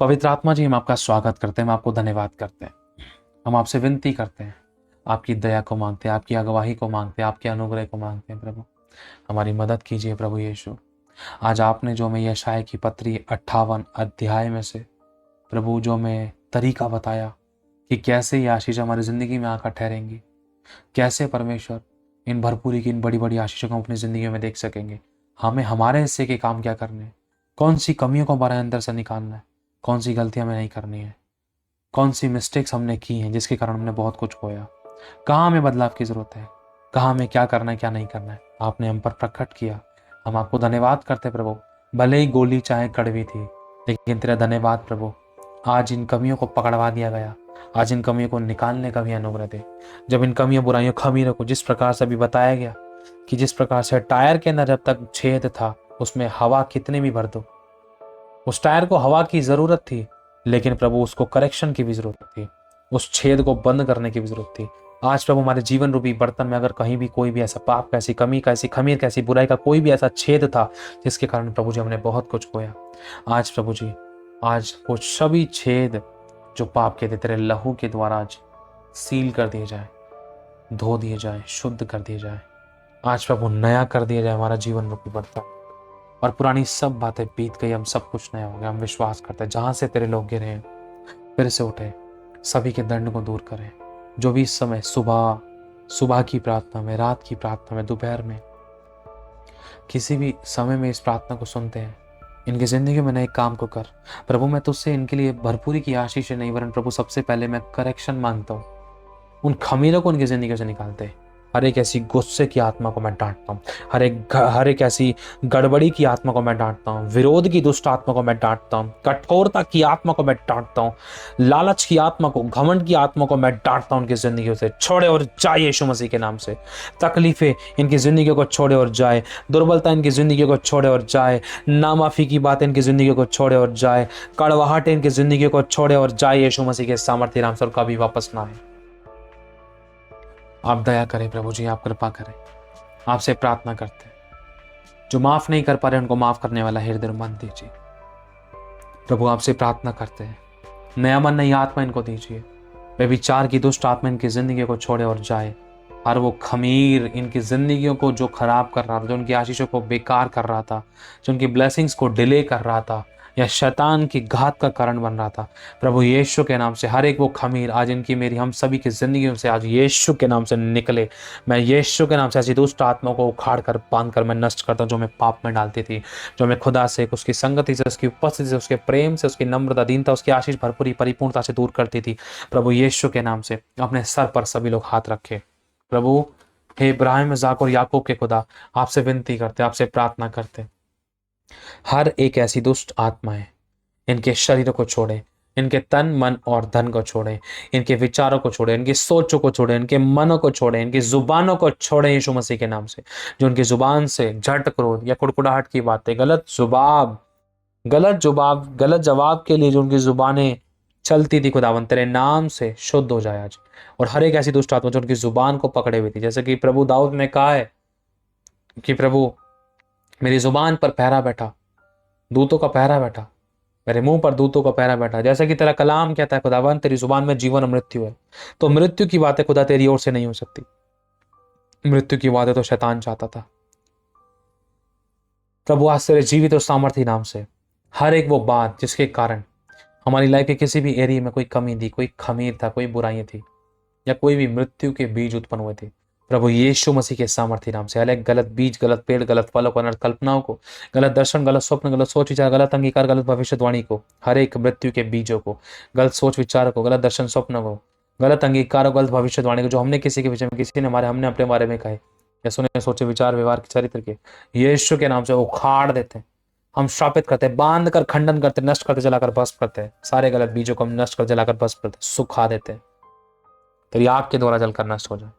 पवित्र आत्मा जी, हम आपका स्वागत करते हैं, हम आपको धन्यवाद करते हैं। हम आपसे विनती करते हैं, आपकी दया को मांगते हैं, आपकी अगुवाई को मांगते हैं, आपके अनुग्रह को मांगते हैं। प्रभु, हमारी मदद कीजिए प्रभु यीशु। आज आपने जो हमें यशायाह की पत्री 58 अध्याय में से प्रभु जो हमें तरीका बताया कि कैसे ये आशीष हमारी ज़िंदगी में आकर ठहरेंगी, कैसे परमेश्वर इन भरपूरी की इन बड़ी बड़ी आशीषों को अपनी ज़िंदगी में देख सकेंगे। हमें हमारे हिस्से के काम क्या करने हैं, कौन सी कमियों को हमारे अंदर से निकालना है, कौन सी गलतियां हमें नहीं करनी है, कौन सी मिस्टेक्स हमने की हैं जिसके कारण हमने बहुत कुछ खोया, कहाँ हमें बदलाव की ज़रूरत है, कहाँ हमें क्या करना है क्या नहीं करना है, आपने हम पर प्रकट किया। हम आपको धन्यवाद करते प्रभु। भले ही गोली चाहे कड़वी थी, लेकिन तेरा धन्यवाद प्रभु, आज इन कमियों को पकड़वा दिया गया। आज इन कमियों को निकालने का भी अनुग्रह दे। जब इन कमियों बुराइयों खमीरों को जिस प्रकार से अभी बताया गया कि जिस प्रकार से टायर के अंदर जब तक छेद था उसमें हवा कितने भी भर दो, उस टायर को हवा की जरूरत थी, लेकिन प्रभु उसको करेक्शन की भी जरूरत थी, उस छेद को बंद करने की भी जरूरत थी। आज प्रभु हमारे जीवन रूपी बर्तन में अगर कहीं भी कोई भी ऐसा पाप, कैसी कमी, कैसी खमीर, कैसी बुराई का कोई भी ऐसा छेद था जिसके कारण प्रभु जी हमने बहुत कुछ खोया, आज प्रभु जी, आज वो सभी छेद जो पाप के थे तेरे लहू के द्वारा आज सील कर दिए जाए, धो दिए जाए, शुद्ध कर दिए जाए। आज प्रभु नया कर दिया जाए हमारा जीवन रूपी बर्तन, और पुरानी सब बातें बीत गई, हम सब कुछ नया हो गया। हम विश्वास करते हैं जहां से तेरे लोग गिरे हैं फिर से उठे, सभी के दंड को दूर करें। जो भी इस समय सुबह सुबह की प्रार्थना में, रात की प्रार्थना में, दोपहर में, किसी भी समय में इस प्रार्थना को सुनते हैं, इनकी जिंदगी में नए काम को कर प्रभु। मैं तुझसे इनके लिए भरपूरी की आशीष नहीं, वरन प्रभु सबसे पहले मैं करेक्शन मांगता हूँ। उन खमीरों को उनकी जिंदगी से निकालते हैं। हर एक ऐसी गुस्से की आत्मा को मैं डांटता हूँ, हर एक ऐसी गड़बड़ी की आत्मा को मैं डांटता हूँ, विरोध की दुष्ट आत्मा को मैं डांटता हूँ, कठोरता की आत्मा को मैं डांटता हूँ, लालच की आत्मा को, घमंड की आत्मा को मैं डांटता हूँ। उनकी जिंदगी से छोड़े और जाए यीशु मसीह के नाम से। तकलीफें इनकी जिंदगी को छोड़े और जाए, दुर्बलता इनकी जिंदगी को छोड़े और जाए, नामाफी की बात इनकी जिंदगी को छोड़े और जाए, कड़वाहट इनकी जिंदगी को छोड़े और जाए यीशु मसीह के सामर्थ्य नाम से, और कभी वापस ना आए। आप दया करें प्रभु जी, आप कृपा करें। आपसे प्रार्थना करते हैं, जो माफ नहीं कर पा रहे उनको माफ करने वाला हृदय मन दीजिए प्रभु। आपसे प्रार्थना करते हैं, नया मन नई आत्मा इनको दीजिए। वे विचार की दुष्ट आत्मा इनकी जिंदगी को छोड़े और जाए। हर वो खमीर इनकी जिंदगियों को जो खराब कर रहा था, जो उनकी आशीषों को बेकार कर रहा था, जो उनकी ब्लेसिंग्स को डिले कर रहा था, या शैतान की घात का कारण बन रहा था, प्रभु यीशु के नाम से हर एक वो खमीर आज इनकी, मेरी, हम सभी की जिंदगियों से आज यीशु के नाम से निकले। मैं यीशु के नाम से ऐसी दुष्ट आत्माओं को उखाड़ कर, बांध कर मैं नष्ट करता हूँ, जो मैं पाप में डालती थी, जो मैं खुदा से, उसकी संगति से, उसकी उपस्थिति से, उसके प्रेम से, उसकी नम्रता, दीनता, उसकी आशीष भरपूरी परिपूर्णता से दूर करती थी। प्रभु यीशु के नाम से अपने सर पर सभी लोग हाथ रखे प्रभु। हे इब्राहिम, इसाक और याकूब के खुदा, आपसे विनती करते, आपसे प्रार्थना करते, हर एक ऐसी दुष्ट आत्माएं इनके शरीरों को छोड़े, इनके तन मन और धन को छोड़े, इनके विचारों को छोड़े, इनकी सोचों को छोड़े, इनके मनों को छोड़े, इनकी जुबानों को छोड़े यीशु मसीह के नाम से। जो उनकी जुबान से झट क्रोध या कुड़कुड़ाहट की बातें, गलत जवाब के लिए जो उनकी जुबानें चलती थी, खुदावन तेरे नाम से शुद्ध हो जाए आज। और हर एक ऐसी दुष्ट आत्मा जो उनकी जुबान को पकड़े हुई थी, जैसे कि प्रभु दाऊद ने कहा है कि प्रभु मेरी जुबान पर पहरा बैठा, दूतों का पहरा बैठा, मेरे मुंह पर दूतों का पहरा बैठा, जैसा कि तेरा कलाम कहता है खुदावन तेरी जुबान में जीवन और मृत्यु है। तो मृत्यु की बातें खुदा तेरी ओर से नहीं हो सकती। मृत्यु की बातें तो शैतान चाहता था। प्रभु आज तेरे जीवित और सामर्थ्य नाम से हर एक वो बात जिसके कारण हमारी लाइफ के किसी भी एरिया में कोई कमी थी, कोई खमीर था, कोई बुराई थी, या कोई भी मृत्यु के बीज उत्पन्न हुए थे, प्रभु यीशु मसीह के सामर्थ्य नाम से अलग गलत बीज, गलत पेड़, गलत फलों को, अनर्थ कल्पनाओं को, गलत दर्शन, गलत स्वप्न, गलत सोच विचार, गलत अंगीकार, गलत भविष्यवाणी को, हर एक मृत्यु के बीजों को, गलत सोच विचार को, गलत दर्शन स्वप्न को, गलत अंगीकार, गलत भविष्यवाणी को, जो हमने किसी के विषय में, किसी ने हमने अपने बारे में कहे या सुने, सोचे, विचार, व्यवहार के, चरित्र के, यीशु के नाम से उखाड़ देते हैं। हम श्रापित करते, बांध कर, खंडन करते, नष्ट करते, जलाकर भस्म करते हैं। सारे गलत बीजों को हम नष्ट कर, जलाकर भस्म करते, सुखा देते हैं। तेरी आग के द्वारा जलकर नष्ट हो जाए,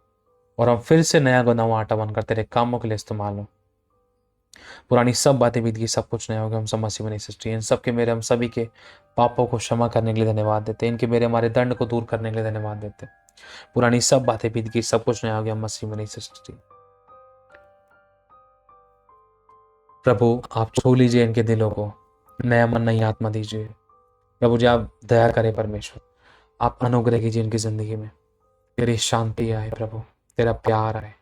और हम फिर से नया नवा आटा बनकर तेरे कामों के लिए इस्तेमाल हो। पुरानी सब बातें बीत गई, सब कुछ नया हो गया। हम सब मसीह में नहीं सृष्टि, इन सब के, मेरे, हम सभी के पापों को क्षमा करने के लिए धन्यवाद देते, इनके, मेरे, हमारे दंड को दूर करने के लिए धन्यवाद देते। पुरानी सब बातें बीत गई, सब कुछ नया हो गया। हम मसीह में नहीं सृष्टि। प्रभु आप छू लीजिए इनके दिलों को, नया मन नई आत्मा दीजिए। प्रभु जी आप दया करें परमेश्वर, आप अनुग्रह कीजिए इनकी जिंदगी में, तेरी शांति आए प्रभु, तेरा प्यार आए,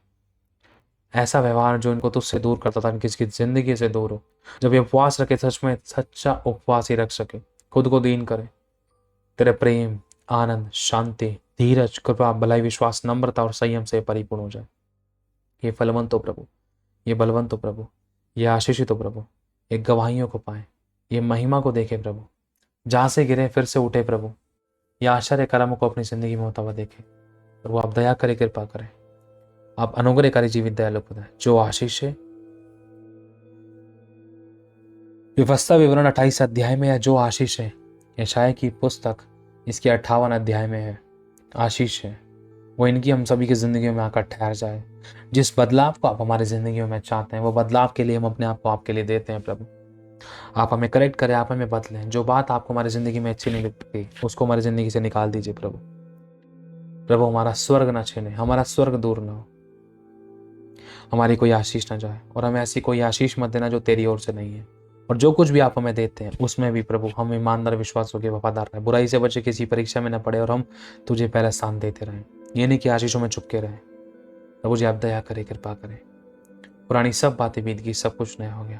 ऐसा व्यवहार जो इनको तुझसे दूर करता था इनकी इसकी जिंदगी से दूर हो। जब ये उपवास रखे सच में सच्चा उपवास ही रख सके, खुद को दीन करे, तेरे प्रेम, आनंद, शांति, धीरज, कृपा, भलाई, विश्वास, नम्रता और संयम से परिपूर्ण हो जाए। ये फलवंत हो प्रभु, ये बलवंत हो प्रभु, ये आशीषित हो प्रभु, ये गवाहियों को पाए, ये महिमा को देखे प्रभु, जहां से गिरे फिर से उठे प्रभु, ये आश्चर्य कर्मों को अपनी जिंदगी में होता हुआ देखे प्रभु। आप दया करे, कृपा करें, आप अनुग्रहकारी जीवित दयालु खुदा है। जो आशीष है व्यवस्था विवरण 28 अध्याय में है, जो आशीष है यशायाह की पुस्तक इसके 58 अध्याय में है, आशीष है वो इनकी हम सभी की जिंदगियों में आकर ठहर जाए। जिस बदलाव को आप हमारी जिंदगियों में चाहते हैं वो बदलाव के लिए हम अपने आप को आपके लिए देते हैं प्रभु। आप हमें करेक्ट करें, आप हमें बदलें, जो बात आपको हमारी जिंदगी में अच्छी नहीं लगती उसको हमारी जिंदगी से निकाल दीजिए प्रभु। प्रभु हमारा स्वर्ग ना छीने, हमारा स्वर्ग दूर ना हो, हमारी कोई आशीष ना जाए, और हमें ऐसी कोई आशीष मत देना जो तेरी ओर से नहीं है। और जो कुछ भी आप हमें देते हैं उसमें भी प्रभु हम ईमानदार, विश्वास होकर वफादार रहे, बुराई से बचे, किसी परीक्षा में न पड़े और हम तुझे पहले स्थान देते रहें, ये नहीं कि आशीषों में चुपके रहें। प्रभु जी आप दया करें, कृपा करें, पुरानी सब बातें बीत गई, सब कुछ नया हो गया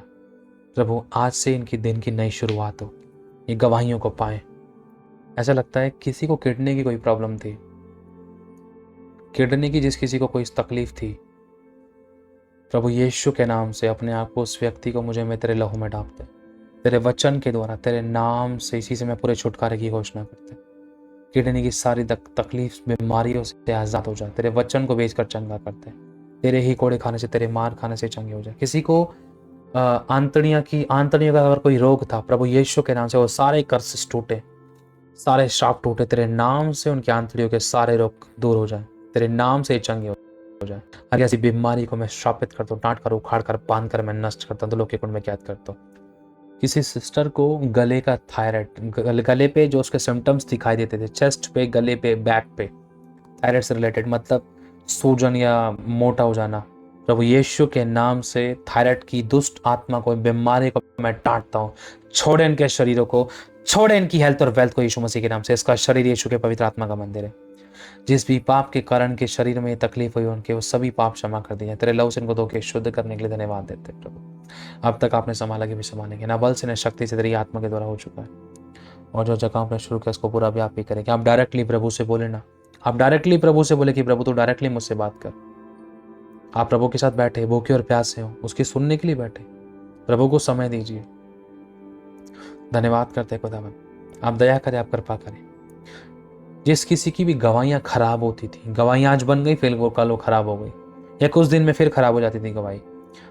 प्रभु। आज से इनकी दिन की नई शुरुआत हो, ये गवाहियों को पाएं। ऐसा लगता है किसी को किडनी की कोई प्रॉब्लम थी, किडनी की जिस किसी को कोई तकलीफ थी, प्रभु यीशु के नाम से अपने आप को उस व्यक्ति को मुझे मैं तेरे लहू में डाल दे, तेरे वचन के द्वारा, तेरे नाम से इसी से मैं पूरे छुटकारे की घोषणा करते। किडनी की सारी तकलीफ, बीमारियों से आजाद हो जाए, तेरे वचन को बेचकर चंगा करते, तेरे ही कोड़े खाने से, तेरे मार खाने से चंगे हो जाए। किसी को आंतड़ियों का अगर कोई रोग था, प्रभु यीशु के नाम से वो सारे कर्सेस टूटे, सारे श्राप टूटे, तेरे नाम से उनकी आंतड़ियों के सारे रोग दूर हो जाए, तेरे नाम से चंगे हो जाए। हर ऐसी बीमारी को मैं श्रापित करता हूँ, डांट कर, उखाड़ कर, बांध कर मैं नष्ट करता हूँ, तो लोग के कुंड में कैद करता हूँ। किसी सिस्टर को गले का थायराइड, गले पे जो उसके सिम्टम्स दिखाई देते थे, चेस्ट पे, गले पे, बैक पे, थायराइड से रिलेटेड, मतलब सूजन या मोटा हो जाना, प्रभु यीशु के नाम से थायराइड की दुष्ट आत्मा को, बीमारी को मैं डांटता हूँ। छोड़े इनके शरीरों को, छोड़े इनकी हेल्थ और वेल्थ को यीशु मसीह के नाम से। इसका शरीर यीशु के पवित्र आत्मा का मंदिर है। जिस भी पाप के कारण के शरीर में तकलीफ हुई उनके वो सभी पाप क्षमा कर दिए। तेरे लहू से इनको धो के शुद्ध करने के लिए धन्यवाद देते प्रभु। अब तक आपने संभाला कि भी संभालेंगे, ना बल से न शक्ति से, तेरी आत्मा के द्वारा हो चुका है। और जो जगह आपने शुरू किया उसको पूरा भी आप ही करेंगे। आप डायरेक्टली प्रभु से बोले ना, आप डायरेक्टली प्रभु से बोले कि प्रभु तू डायरेक्टली मुझसे बात कर। आप प्रभु के साथ बैठे, भूखे और प्यासे हो, उसकी सुनने के लिए बैठे, प्रभु को समय दीजिए। धन्यवाद करते खुदावन, आप दया करें, आप कृपा करें। जिस किसी की भी गवाहियां खराब होती थी, गवाहियां आज बन गई, फिर वो कल वो खराब हो गई, या कुछ दिन में फिर खराब हो जाती थी गवाही,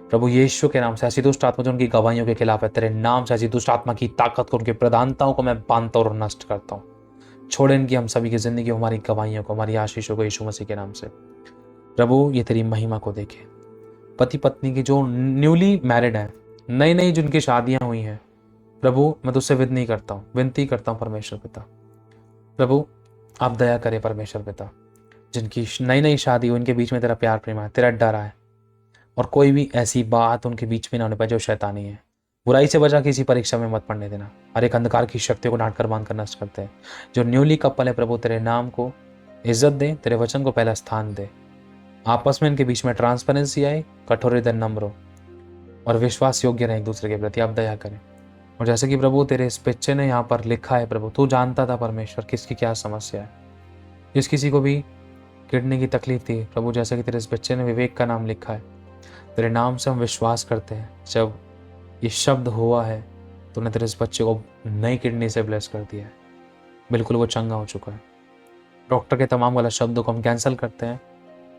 प्रभु यीशु के नाम से ऐसी दुष्ट आत्मा जो उनकी गवाहियों के खिलाफ है, तेरे नाम से ऐसी दुष्ट आत्मा की ताकत को, उनकी प्रधानताओं को मैं बांधता और नष्ट करता हूँ। छोड़े इनकी हम सभी की जिंदगी, हमारी गवाहियों को, हमारी आशीषों को यीशु मसीह के नाम से। प्रभु ये तेरी महिमा को देखे। पति पत्नी की जो न्यूली मैरिड है, नई नई जिनकी शादियां हुई हैं, प्रभु मैं तुझसे विनती करता हूँ परमेश्वर पिता। प्रभु आप दया करें परमेश्वर पिता, जिनकी नई नई शादी हो, उनके बीच में तेरा प्यार प्रेम है, तेरा डर है, और कोई भी ऐसी बात उनके बीच में ना होने पाए जो शैतानी है। बुराई से बचा, किसी परीक्षा में मत पड़ने देना। हर एक अंधकार की शक्तियों को डांट कर बांध कर नष्ट करते हैं। जो न्यूली कपल है प्रभु, तेरे नाम को इज्जत दे, तेरे वचन को पहला स्थान दे। आपस में इनके बीच में ट्रांसपेरेंसी आए, कठोर हृदय, नम्र और विश्वास योग्य रहे एक दूसरे के प्रति। आप दया करें। और जैसे कि प्रभु तेरे इस बच्चे ने यहाँ पर लिखा है प्रभु, तू जानता था परमेश्वर किसकी क्या समस्या है। जिस किसी को भी किडनी की तकलीफ थी प्रभु, जैसे कि तेरे इस बच्चे ने विवेक का नाम लिखा है, तेरे नाम से हम विश्वास करते हैं, जब ये शब्द हुआ है तूने तेरे इस बच्चे को नई किडनी से ब्लेस कर दिया है, बिल्कुल वो चंगा हो चुका है। डॉक्टर के तमाम गलत शब्दों को हम कैंसिल करते हैं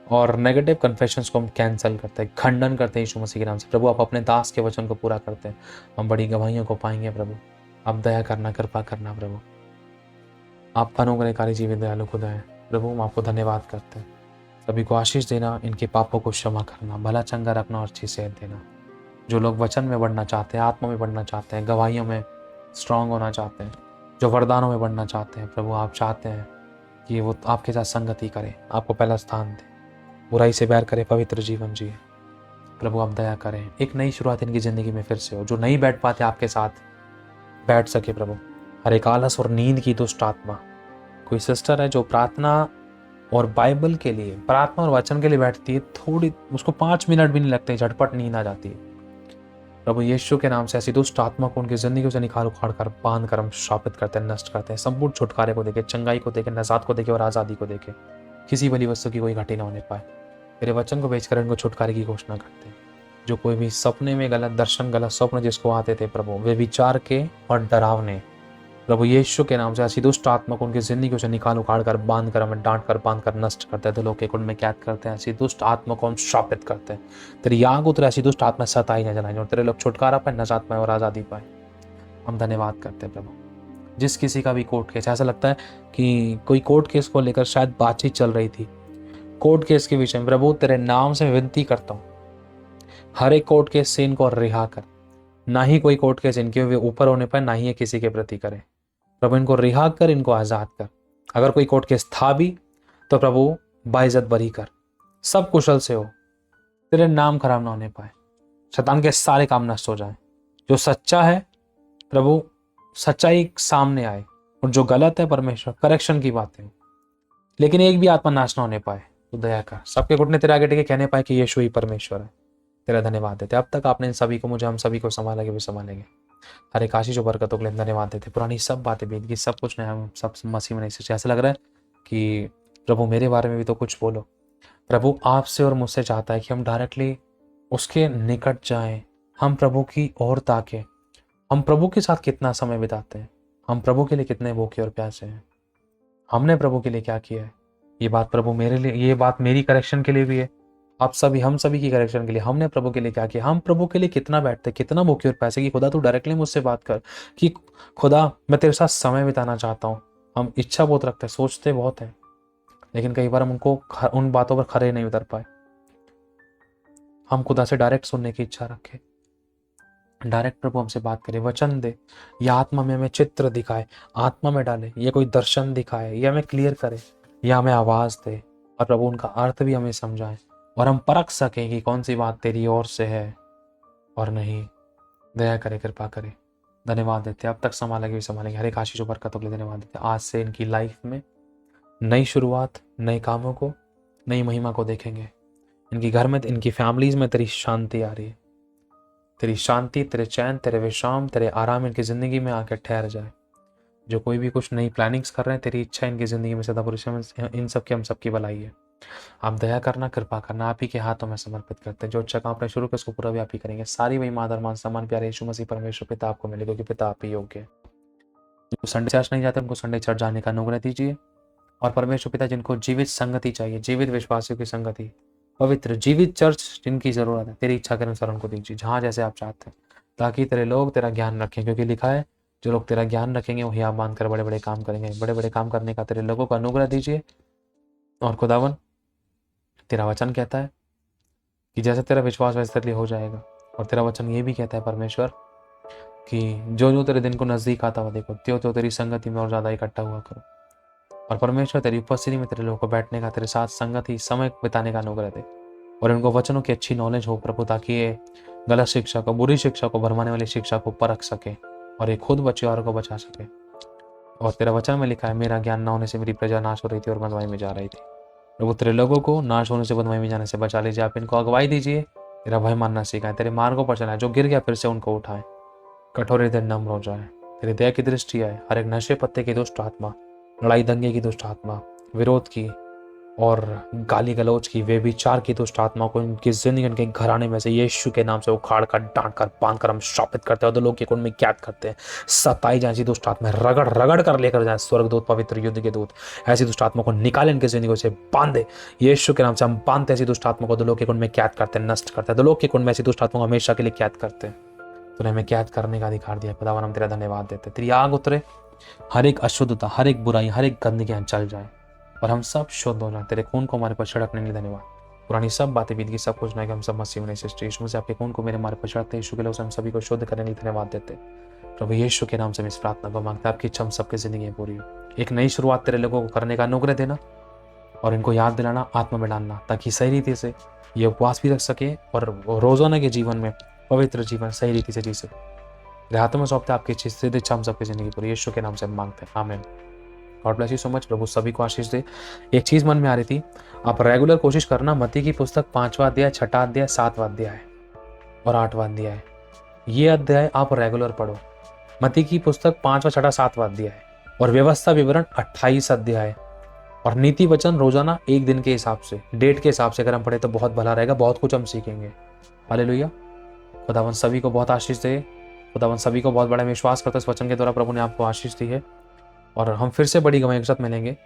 और नेगेटिव कन्फेशंस को हम कैंसिल करते हैं, खंडन करते हैं यीशु मसीह के नाम से। प्रभु आप अपने दास के वचन को पूरा करते हैं, हम बड़ी गवाहियों को पाएंगे प्रभु। आप दया करना, कृपा करना प्रभु। आप अनुग्रहकारी जीवित दयालु खुदा है प्रभु, हम आपको धन्यवाद करते हैं। सभी को आशीष देना, इनके पापों को क्षमा करना, भला चंगा रखना और अच्छी सेहत देना। जो लोग वचन में बढ़ना चाहते हैं, आत्मा में बढ़ना चाहते हैं, गवाहियों में स्ट्रांग होना चाहते हैं, जो वरदानों में बढ़ना चाहते हैं प्रभु, आप चाहते हैं कि वो आपके साथ संगति करें, आपको पहला स्थान दें, बुराई से बैर करें, पवित्र जीवन जिए। प्रभु आप दया करें, एक नई शुरुआत इनकी ज़िंदगी में फिर से हो। जो नहीं बैठ पाते आपके साथ बैठ सके प्रभु, हर एक आलस और नींद की दुष्ट आत्मा, कोई सिस्टर है जो प्रार्थना और बाइबल के लिए, प्रार्थना और वचन के लिए बैठती है, थोड़ी उसको 5 मिनट भी नहीं लगते, झटपट नींद आ जाती है। प्रभु यीशु के नाम से ऐसी दुष्ट आत्मा को उनकी जिंदगी से निकाल उखाड़ कर बांध कर हम शापित करते हैं, नष्ट करते हैं। संपूर्ण छुटकारे को देके, चंगाई को देके, नजात को देके और आज़ादी को देके, किसी बली वस्तु की कोई घटी ना होने पाए। तेरे वचन को बेचकर इनको छुटकारे की घोषणा करते हैं। जो कोई भी सपने में गलत दर्शन, गलत स्वप्न जिसको आते थे प्रभु, वे विचार के और डरावने, प्रभु यीशु के नाम से ऐसी दुष्ट आत्मा को उनकी जिंदगी से निकाल उखाड़ कर बांध कर, हमें डांट कर, बांध कर नष्ट करते हैं, दिलों के कुंड में कैद करते हैं। ऐसी दुष्ट आत्मा को हम शापित करते हैं। तेरी आग उतरे, ऐसी दुष्ट आत्मा सताई न जलाएं और तेरे लोग छुटकारा पाए, नजात पाए और आज़ादी पाए। हम धन्यवाद करते हैं प्रभु। जिस किसी का भी कोर्ट केस, ऐसा लगता है कि कोई कोर्ट केस को लेकर शायद बातचीत चल रही थी, कोर्ट केस के विषय में, प्रभु तेरे नाम से विनती करता हूँ, हर एक कोर्ट केस से इनको रिहा कर। ना ही कोई कोर्ट केस इनके ऊपर होने पाए, ना ही ये किसी के प्रति करे। प्रभु इनको रिहा कर, इनको आजाद कर। अगर कोई कोर्ट केस था भी तो प्रभु बाइज्जत बरी कर, सब कुशल से हो, तेरे नाम खराब ना होने पाए, शैतान के सारे काम नष्ट हो जाए। जो सच्चा है प्रभु, सच्चाई सामने आए, और जो गलत है परमेश्वर, करेक्शन की बातें, लेकिन एक भी आत्मा नाश ना होने पाए। तो दया कर, सबके घुटने तेरे आगे टेके कहने पाए कि यीशु ही परमेश्वर है। तेरा धन्यवाद देते। अब तक आपने इन सभी को, मुझे, हम सभी को संभाला, भी संभालेंगे। हर एक आशीष और बरकतों के लिए धन्यवाद देते। पुरानी सब बातें बीत गई, सब कुछ नया, हम सब मसीह में नहीं सोचे। ऐसा लग रहा है कि प्रभु मेरे बारे में भी तो कुछ बोलो। प्रभु आपसे और मुझसे चाहता है कि हम डायरेक्टली उसके निकट जाएं, हम प्रभु की ओर ताकें। हम प्रभु के साथ कितना समय बिताते हैं, हम प्रभु के लिए कितने भूखे और प्यासे हैं, हमने प्रभु के लिए क्या किया है। ये बात प्रभु मेरे लिए, ये बात मेरी करेक्शन के लिए भी है, आप सभी, हम सभी की करेक्शन के लिए। हमने प्रभु के लिए क्या किया, हम प्रभु के लिए कितना बैठते, कितना भूखे और प्यासे। कि खुदा तू डायरेक्टली मुझसे बात कर कि खुदा मैं तेरे साथ समय बिताना चाहता हूँ। हम इच्छा बहुत रखते हैं, सोचते बहुत हैं, लेकिन कई बार हम उन बातों पर खरे नहीं उतर पाए। हम खुदा से डायरेक्ट सुनने की इच्छा रखें, डायरेक्ट प्रभु हमसे बात करे, वचन दे, या आत्मा में हमें चित्र दिखाए, आत्मा में डाले, या कोई दर्शन दिखाए, या हमें क्लियर करे, या हमें आवाज दे, और प्रभु उनका अर्थ भी हमें समझाए, और हम परख सकें कि कौन सी बात तेरी ओर से है और नहीं। दया करे, कृपा करे। धन्यवाद देते। अब तक संभालेंगे भी संभालेंगे। हर एक आशीष और बरकतों के लिए धन्यवाद देते। आज से इनकी लाइफ में नई शुरुआत, नए कामों को, नई महिमा को देखेंगे। इनकी घर में, इनकी फैमिलीज में तेरी शांति आ रही है। तेरी शांति, तेरे चैन, तेरे विश्राम, तेरे आराम इनकी जिंदगी में आकर ठहर जाए। जो कोई भी कुछ नई प्लानिंग्स कर रहे हैं, तेरी इच्छा इनकी जिंदगी में सदा पुरुष, इन सब की हम सबकी भलाई है। आप दया करना, कृपा करना, आप ही के हाथों में समर्पित करते हैं। जो अच्छा काम अपने शुरू के, उसको पूरा भी आप ही करेंगे। सारी वही मादर मान सम्मान प्यारे यीशु मसीह परमेश्वर पिता आपको मिले, क्योंकि पिता आप ही योग्य है। जो संडे चर्च नहीं जाते, उनको संडे चर्च जाने का अनुग्रह दीजिए। और परमेश्वर पिता, जिनको जीवित संगति चाहिए, जीवित विश्वासियों की संगति, पवित्र जीवित चर्च जिनकी जरूरत है, तेरी इच्छा के अनुसार उनको दीजिए, जहाँ जैसे आप चाहते हैं, ताकि तेरे लोग तेरा ज्ञान रखें। क्योंकि लिखा है, जो लोग तेरा ज्ञान रखेंगे वो हिया बांध कर बड़े बड़े काम करेंगे। बड़े बड़े काम करने का तेरे लोगों को अनुग्रह दीजिए। और खुदावन, तेरा वचन कहता है कि जैसे तेरा विश्वास वैसे तेरे लिए हो जाएगा। और तेरा वचन ये भी कहता है परमेश्वर कि जो जो तेरे दिन को नजदीक आता हुआ देखो, त्यों त्यों तेरी संगति में और ज्यादा इकट्ठा हुआ करो। और परमेश्वर, तेरी उपस्थिति में तेरे लोगों को बैठने का, तेरे साथ संगति, समय बिताने का अनुग्रह दे। और इनको वचनों की अच्छी नॉलेज हो प्रभु, ताकि ये गलत शिक्षा को, बुरी शिक्षा को, भरमाने वाली शिक्षा को परख सके, और ये खुद बचे और को बचा सके। और तेरा वचन में लिखा है, मेरा ज्ञान न होने से मेरी प्रजा नाश हो रही थी और बंधुआई में जा रही थी। प्रभु, तेरे लोगों को नाश होने से, बंधुआई में जाने से बचा लीजिए। आप इनको अगुवाई दीजिए, तेरा भय मानना सिखाए, तेरे मार्गों पर चलाए। जो गिर गया फिर से उनको उठाए, कठोर हृदय नम्र हो जाए, तेरी दया की दृष्टि आए। हर एक नशे पत्ते की दुष्ट आत्मा, लड़ाई दंगे की दुष्ट आत्मा, विरोध की और गाली गलौज की, वे विचार की दुष्ट आत्मा को इनकी जिंदगी, इनके घराने में से यीशु के नाम से उखाड़ कर, डांट कर, बांध कर हम शापित करते हैं। और लोग के कुंड में कैद करते हैं। सताई जाए ऐसी दुष्ट आत्मा, रगड़ रगड़ कर लेकर जाए स्वर्गदूत, पवित्र युद्ध के दूत, ऐसी दुष्ट आत्मा को निकाले, इनकी जिंदगी से बांधे। यीशु के नाम से हम बांधते ऐसी दुष्ट आत्मा को, लोग के कुंड में कैद करते हैं, नष्ट करते हैं। लोग के कुंड में ऐसी दुष्ट आत्मा को हमेशा के लिए कैद करते हैं। तूने हमें कैद करने का अधिकार दिया। खुदावन, हम तेरा धन्यवाद देते। तेरी आग उतरे, हर एक अशुद्धता, हर एक बुराई, हर एक गंदगी चल जाए, और हम सब शुद्ध हो जाए। तेरे खून को हमारे पर छिड़कने के लिए धन्यवाद। पुरानी सब बातें बीत गई, सब कुछ नहीं कि हम सब मसीह में सृष्टि यीशु से आपके खून को मेरे हमारे पर छिड़कते। यीशु के लिए हम सभी को शुद्ध करने के लिए धन्यवाद देते। प्रभु यीशु के नाम से मैं इस प्रार्थना को मांगता, आपकी इच्छा हम सबकी जिंदगी में पूरी हो। एक नई शुरुआत तेरे लोगों को करने का अनुग्रह देना, और इनको याद दिलाना, आत्मा में डालना, ताकि सही रीति से ये उपवास भी रख सके और रोजाना के जीवन में पवित्र जीवन सही रीति से जी सके। तेरे हाथों में सौंपते आपकी सीधी इच्छा हम सबकी जिंदगी पूरी यीशु के नाम से मांगते हैं, आमीन। God bless you so much. प्रभु सभी को आशीष दे। एक चीज़ मन में आ रही थी, आप रेगुलर कोशिश करना, मत्ती की पुस्तक 5वां अध्याय, 6वां अध्याय, 7वां अध्याय और 8वां अध्याय, ये अध्याय आप रेगुलर पढ़ो। मत्ती की पुस्तक 5वां, 6वां, 7वां अध्याय और व्यवस्था विवरण 28 अध्याय और नीति वचन रोजाना एक दिन के हिसाब से, डेट के हिसाब से अगर हम पढ़े तो बहुत भला रहेगा, बहुत कुछ हम सीखेंगे। हालेलुया। खुदावन सभी को बहुत आशीष दे। खुदावन सभी को बहुत बड़ा विश्वास करते इस वचन के द्वारा प्रभु ने आपको आशीष दी है और हम फिर से बड़ी गवाही के साथ मिलेंगे।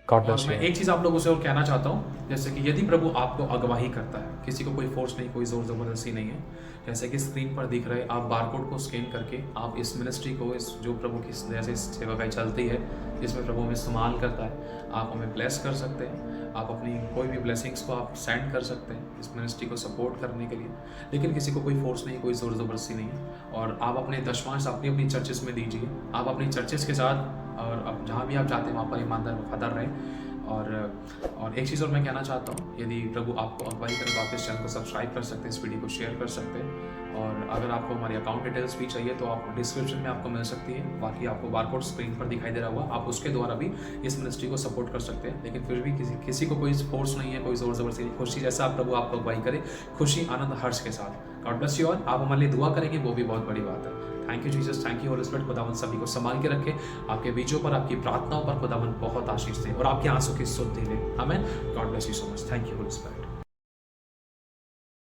God bless you. मैं एक चीज़ आप लोगों से और कहना चाहता हूँ, जैसे कि यदि प्रभु आपको अगवाही करता है, किसी को कोई फोर्स नहीं, कोई जोर ज़बरदस्ती नहीं है, जैसे कि स्क्रीन पर दिख रहे, आप बारकोड को स्कैन करके आप इस मिनिस्ट्री को, इस जो प्रभु की जैसे इस सेवा चलती है, जिसमें प्रभु हमें इस्तेमाल करता है, आप हमें ब्लेस कर सकते हैं। आप अपनी कोई भी ब्लेसिंग्स को आप सेंड कर सकते हैं इस मिनिस्ट्री को सपोर्ट करने के लिए, लेकिन किसी को कोई फोर्स नहीं, कोई ज़ोर ज़बरदस्ती नहीं है। और आप अपने दशमांश अपनी अपनी चर्चेस में दीजिए, आप अपनी चर्चेस के साथ और अब जहाँ भी आप जाते हैं वहाँ पर ईमानदार वफादार रहें। और एक चीज़ और मैं कहना चाहता हूँ, यदि प्रभु आपको अगुवाई करें तो आप इस चैनल को सब्सक्राइब कर सकते हैं, इस वीडियो को शेयर कर सकते हैं। और अगर आपको हमारी अकाउंट डिटेल्स भी चाहिए तो आप डिस्क्रिप्शन में आपको मिल सकती है, बाकी आपको बारकोड स्क्रीन पर दिखाई दे रहा होगा, आप उसके द्वारा भी इस मिनिस्ट्री को सपोर्ट कर सकते हैं। लेकिन फिर भी किसी को कोई फोर्स नहीं है, कोई जोर जबरदस्ती नहीं, खुशी जैसा आप प्रभु आपको अगुवाई करे, खुशी आनंद हर्ष के साथ। God bless you all. आप हमारे लिए दुआ करेंगे, वो भी बहुत बड़ी बात है। Thank you Jesus, thank you Holi spirit. खुदावन सभी को संभाल के रखे, आपके बीचों पर, आपकी प्रार्थनाओं पर खुदावन बहुत आशीष दे और आपके आंसू की सुध दे। आमीन। God bless you so much. Thank you Holi spirit.